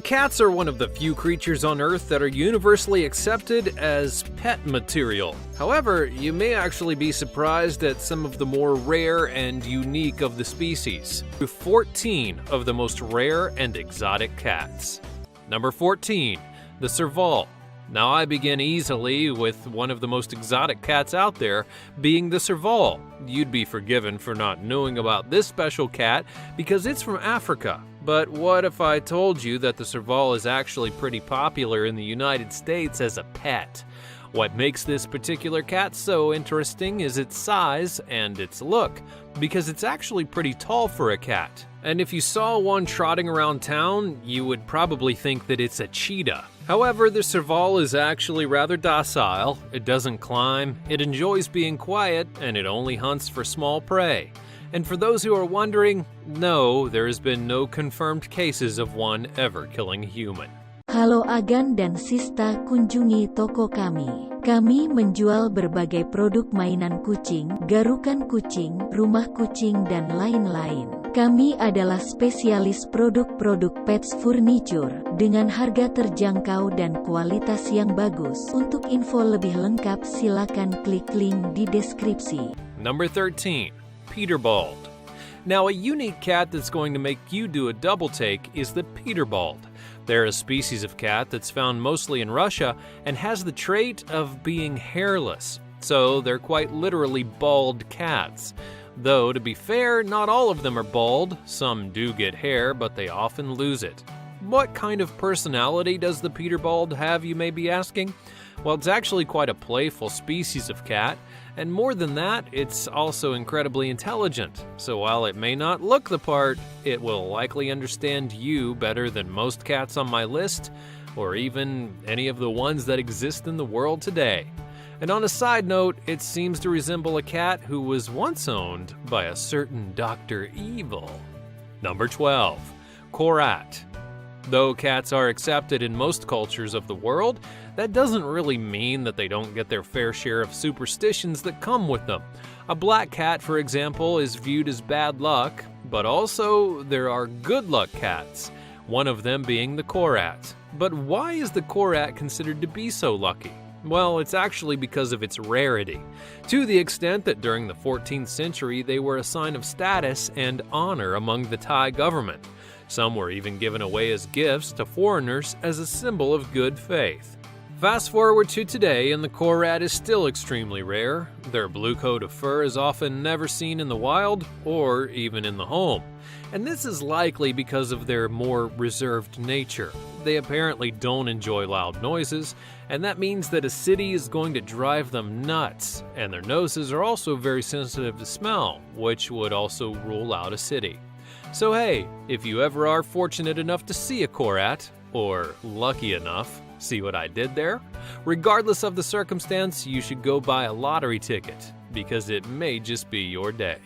Cats are one of the few creatures on Earth that are universally accepted as pet material. However, you may actually be surprised at some of the more rare and unique of the species. 14 of the most rare and exotic cats. Number 14, the serval. Now I begin easily with one of the most exotic cats out there being the serval. You'd be forgiven for not knowing about this special cat because it's from Africa. But what if I told you that the serval is actually pretty popular in the United States as a pet? What makes this particular cat so interesting is its size and its look, because it's actually pretty tall for a cat. And if you saw one trotting around town, you would probably think that it's a cheetah. However, the serval is actually rather docile. It doesn't climb, it enjoys being quiet, and it only hunts for small prey. And for those who are wondering, no, there has been no confirmed cases of one ever killing a human. Halo Agan dan Sista, kunjungi toko kami. Kami menjual berbagai produk mainan kucing, garukan kucing, rumah kucing, dan lain-lain. Kami adalah spesialis produk-produk pets furniture dengan harga terjangkau dan kualitas yang bagus. Untuk info lebih lengkap silakan klik link di deskripsi. Number 13, Peterbald. Now, a unique cat that's going to make you do a double take is the Peterbald. They're a species of cat that's found mostly in Russia and has the trait of being hairless. So they're quite literally bald cats. Though, to be fair, not all of them are bald. Some do get hair, but they often lose it. What kind of personality does the Peterbald have, you may be asking? Well, it's actually quite a playful species of cat, and more than that, it's also incredibly intelligent. So while it may not look the part, it will likely understand you better than most cats on my list, or even any of the ones that exist in the world today. And on a side note, it seems to resemble a cat who was once owned by a certain Dr. Evil. Number 12, Korat. Though cats are accepted in most cultures of the world, that doesn't really mean that they don't get their fair share of superstitions that come with them. A black cat, for example, is viewed as bad luck, but also there are good luck cats, one of them being the Korat. But why is the Korat considered to be so lucky? Well, it's actually because of its rarity, to the extent that during the 14th century they were a sign of status and honor among the Thai government. Some were even given away as gifts to foreigners as a symbol of good faith. Fast forward to today, and the Korat is still extremely rare. Their blue coat of fur is often never seen in the wild or even in the home. And this is likely because of their more reserved nature. They apparently don't enjoy loud noises, and that means that a city is going to drive them nuts. And their noses are also very sensitive to smell, which would also rule out a city. So hey, if you ever are fortunate enough to see a Korat, or lucky enough, see what I did there? Regardless of the circumstance, you should go buy a lottery ticket, because it may just be your day.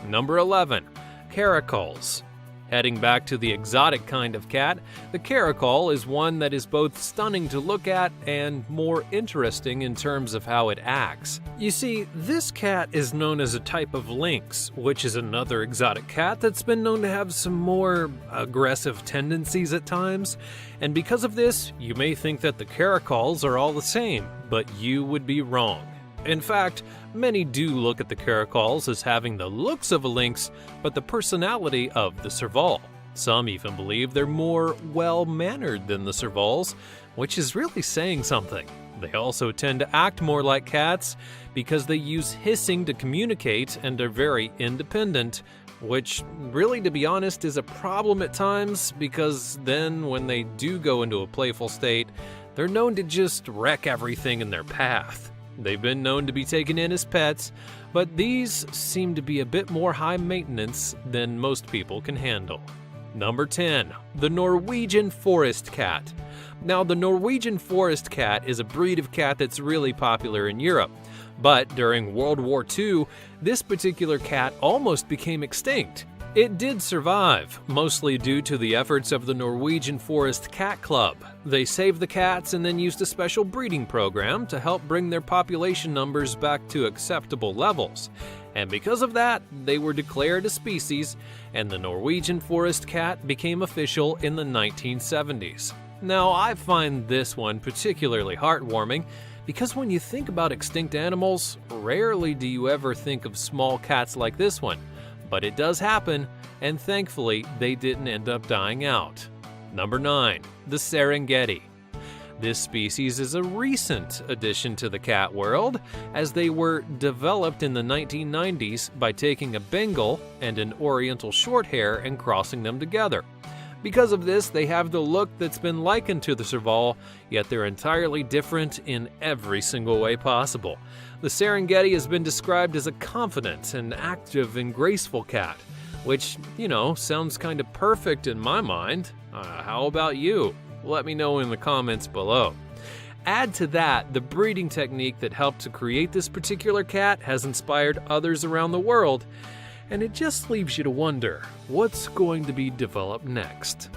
Number 11, Caracoles. Heading back to the exotic kind of cat, the caracol is one that is both stunning to look at and more interesting in terms of how it acts. You see, this cat is known as a type of lynx, which is another exotic cat that's been known to have some more aggressive tendencies at times. And because of this, you may think that the caracoles are all the same, but you would be wrong. In fact, many do look at the caracoles as having the looks of a lynx, but the personality of the serval. Some even believe they're more well-mannered than the servals, which is really saying something. They also tend to act more like cats because they use hissing to communicate and are very independent, which really, to be honest, is a problem at times because then when they do go into a playful state, they're known to just wreck everything in their path. They've been known to be taken in as pets, but these seem to be a bit more high maintenance than most people can handle. Number 10, the Norwegian forest cat. Now, the Norwegian forest cat is a breed of cat that's really popular in Europe, but during World War II, this particular cat almost became extinct. It did survive, mostly due to the efforts of the Norwegian Forest Cat Club. They saved the cats and then used a special breeding program to help bring their population numbers back to acceptable levels. And because of that, they were declared a species, and the Norwegian forest cat became official in the 1970s. Now, I find this one particularly heartwarming because when you think about extinct animals, rarely do you ever think of small cats like this one. But it does happen, and thankfully, they didn't end up dying out. Number 9. The Serengeti. This species is a recent addition to the cat world, as they were developed in the 1990s by taking a Bengal and an Oriental Shorthair and crossing them together. Because of this, they have the look that's been likened to the Serval, yet they're entirely different in every single way possible. The Serengeti has been described as a confident and active and graceful cat, which, sounds kind of perfect in my mind. How about you? Let me know in the comments below. Add to that, the breeding technique that helped to create this particular cat has inspired others around the world, and it just leaves you to wonder, what's going to be developed next?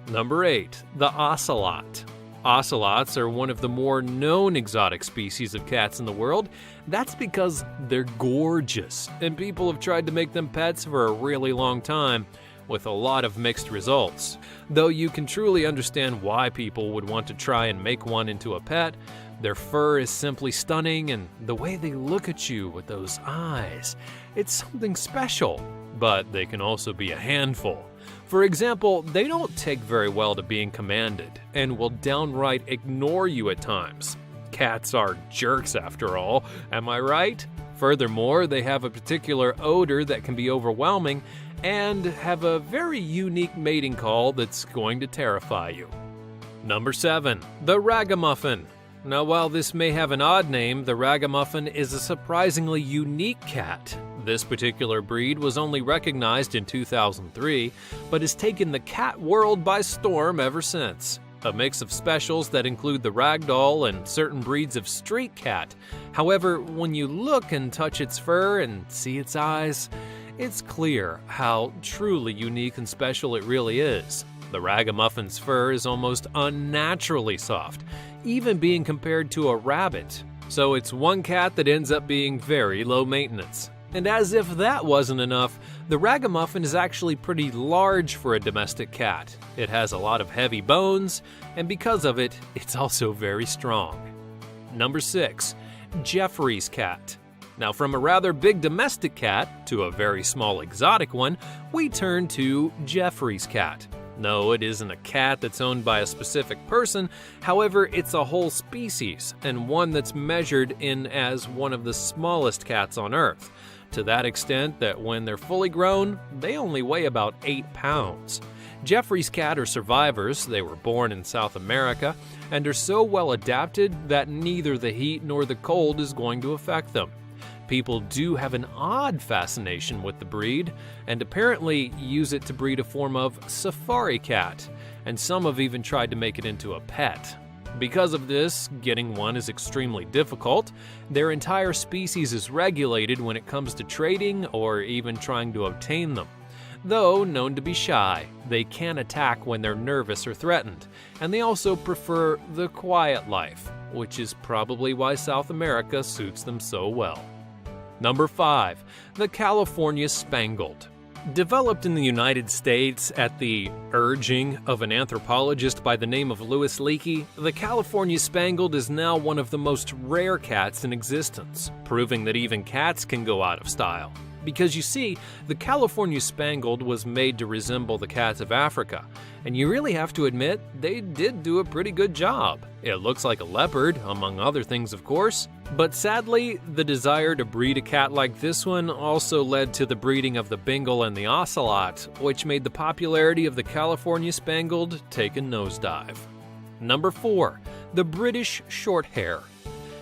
Number 8. The Ocelot. Ocelots are one of the more known exotic species of cats in the world. That's because they're gorgeous, and people have tried to make them pets for a really long time, with a lot of mixed results. Though you can truly understand why people would want to try and make one into a pet, their fur is simply stunning, and the way they look at you with those eyes, it's something special. But they can also be a handful. For example, they don't take very well to being commanded, and will downright ignore you at times. Cats are jerks after all, am I right? Furthermore, they have a particular odor that can be overwhelming, and have a very unique mating call that's going to terrify you. Number 7. The Ragamuffin. Now, while this may have an odd name, the Ragamuffin is a surprisingly unique cat. This particular breed was only recognized in 2003, but has taken the cat world by storm ever since. A mix of specials that include the ragdoll and certain breeds of street cat. However, when you look and touch its fur and see its eyes, it's clear how truly unique and special it really is. The Ragamuffin's fur is almost unnaturally soft, even being compared to a rabbit. So it's one cat that ends up being very low maintenance. And as if that wasn't enough, the Ragamuffin is actually pretty large for a domestic cat. It has a lot of heavy bones, and because of it, it's also very strong. Number 6. Jeffrey's cat. Now, from a rather big domestic cat to a very small exotic one, we turn to Jeffrey's cat. No, it isn't a cat that's owned by a specific person. However, it's a whole species, and one that's measured in as one of the smallest cats on Earth, to that extent that when they're fully grown, they only weigh about 8 pounds. Jeffrey's cat are survivors. They were born in South America and are so well adapted that neither the heat nor the cold is going to affect them. People do have an odd fascination with the breed, and apparently use it to breed a form of safari cat, and some have even tried to make it into a pet. Because of this, getting one is extremely difficult. Their entire species is regulated when it comes to trading or even trying to obtain them. Though known to be shy, they can attack when they're nervous or threatened, and they also prefer the quiet life, which is probably why South America suits them so well. Number 5. The California Spangled. Developed in the United States at the urging of an anthropologist by the name of Louis Leakey, the California Spangled is now one of the most rare cats in existence, proving that even cats can go out of style. Because you see, the California Spangled was made to resemble the cats of Africa, and you really have to admit they did do a pretty good job. It looks like a leopard, among other things of course, but sadly, the desire to breed a cat like this one also led to the breeding of the Bengal and the Ocelot, which made the popularity of the California Spangled take a nosedive. Number 4. The British Shorthair.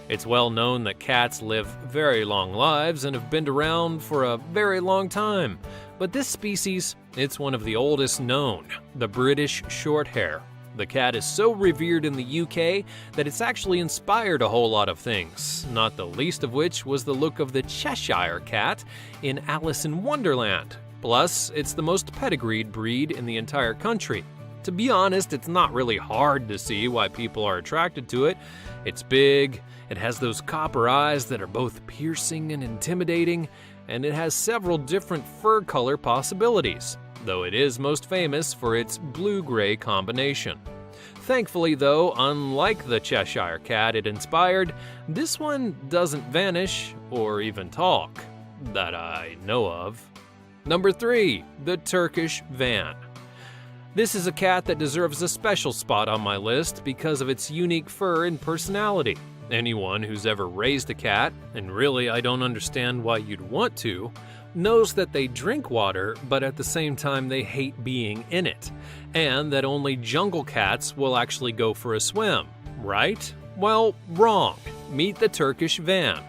It's well known that cats live very long lives and have been around for a very long time. But this species, it's one of the oldest known, the British Shorthair. The cat is so revered in the UK that it's actually inspired a whole lot of things, not the least of which was the look of the Cheshire Cat in Alice in Wonderland. Plus, it's the most pedigreed breed in the entire country. To be honest, it's not really hard to see why people are attracted to it. It's big, it has those copper eyes that are both piercing and intimidating, and it has several different fur color possibilities, though it is most famous for its blue-gray combination. Thankfully though, unlike the Cheshire Cat it inspired, this one doesn't vanish or even talk, that I know of. Number 3, the Turkish Van. This is a cat that deserves a special spot on my list because of its unique fur and personality. Anyone who's ever raised a cat, and really I don't understand why you'd want to, knows that they drink water, but at the same time they hate being in it, and that only jungle cats will actually go for a swim, right? Well, wrong. Meet the Turkish Van.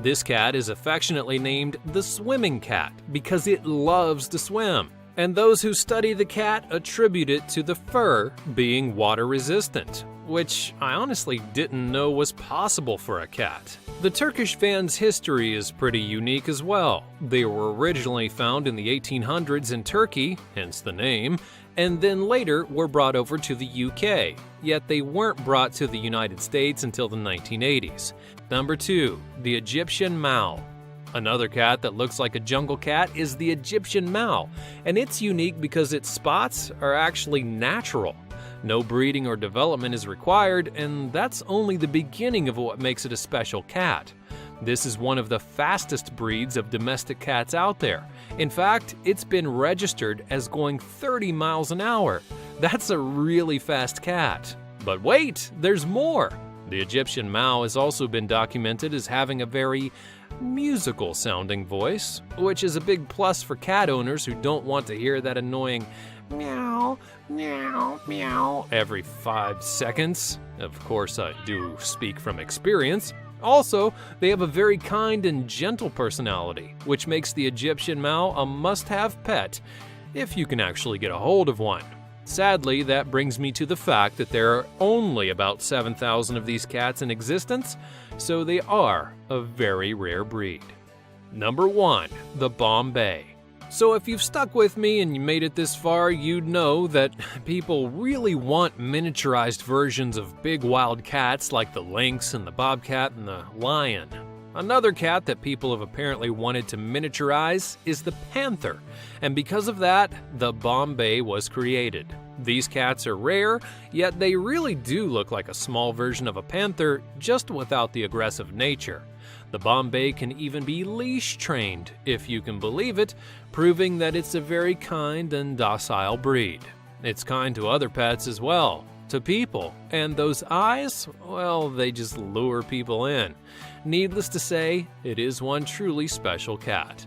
This cat is affectionately named the swimming cat because it loves to swim. And those who study the cat attribute it to the fur being water resistant, which I honestly didn't know was possible for a cat. The Turkish Van's history is pretty unique as well. They were originally found in the 1800s in Turkey, hence the name, and then later were brought over to the UK, yet they weren't brought to the United States until the 1980s. Number 2, the Egyptian Mau. Another cat that looks like a jungle cat is the Egyptian Mau, and it's unique because its spots are actually natural. No breeding or development is required, and that's only the beginning of what makes it a special cat. This is one of the fastest breeds of domestic cats out there. In fact, it's been registered as going 30 miles an hour. That's a really fast cat. But wait, there's more! The Egyptian Mau has also been documented as having a very musical sounding voice, which is a big plus for cat owners who don't want to hear that annoying meow, meow, meow every 5 seconds. Of course, I do speak from experience. Also, they have a very kind and gentle personality, which makes the Egyptian Mau a must-have pet if you can actually get a hold of one. Sadly, that brings me to the fact that there are only about 7,000 of these cats in existence, so they are a very rare breed. Number 1, the Bombay. So if you've stuck with me and you made it this far, you'd know that people really want miniaturized versions of big wild cats like the lynx and the bobcat and the lion. Another cat that people have apparently wanted to miniaturize is the panther, and because of that, the Bombay was created. These cats are rare, yet they really do look like a small version of a panther, just without the aggressive nature. The Bombay can even be leash trained, if you can believe it, proving that it's a very kind and docile breed. It's kind to other pets as well, to people, and those eyes, well, they just lure people in. Needless to say, it is one truly special cat.